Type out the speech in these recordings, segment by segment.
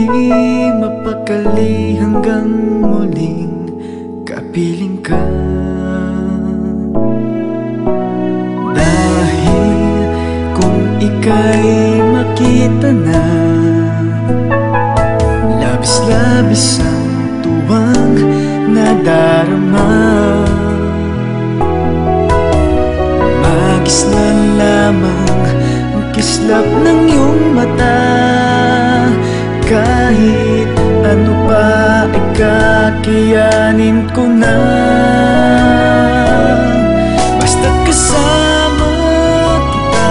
di mapakali hanggang muling kapiling ka. Dahil kung ika'y makita na, labis-labis ang tuwang nadarama. Magis na lamang ang kislap ng iyong mata. Kahit ano pa ay kakayanin ko na. Basta't kasama kita,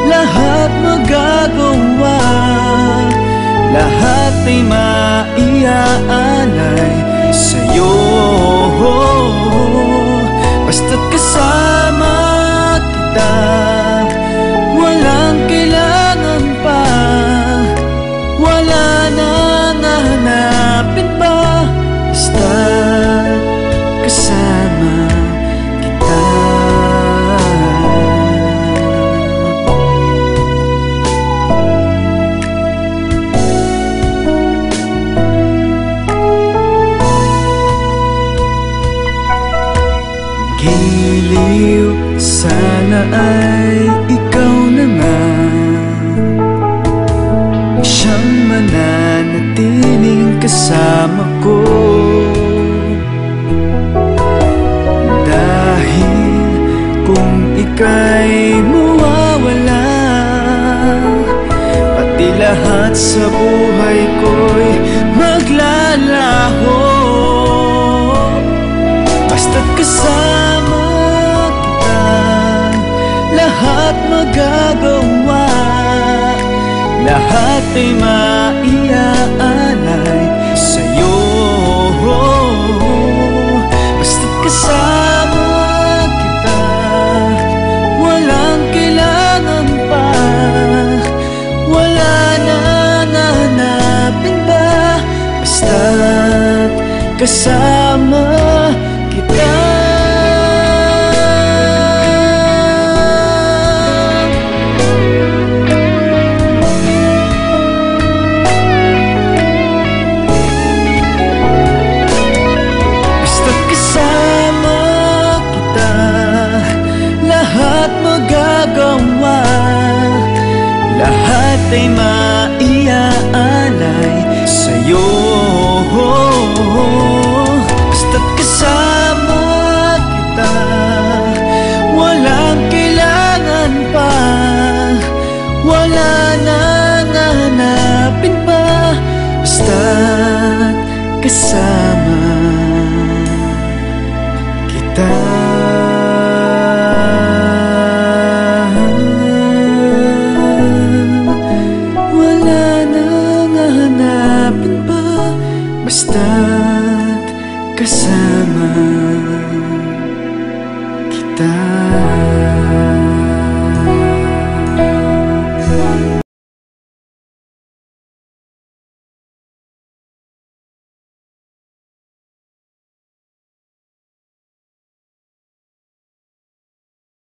lahat magagawa. Lahat ay maiaalay sa'yo. Basta't kasama kita, walang kailangan pa. Wala nang hahanapin pa. Basta't kasama kita. Giliw, sana ay ikaw na nga siyang mananatiling kasama ko. Dahil kung ika'y mawawala, pati lahat sa buhay ko'y maglalaho. Basta't kasama kita, lahat magagawa. Lahat ay maiaalay sa'yo. Basta't kasama kita, walang kailangan pa. Wala nang hahanapin ba. Basta't kasama kita. Magagawa, lahat ay maiaalay sa'yo. Basta't kasama kita, walang kailangan pa. Wala nang hahanapin pa. Basta't kasama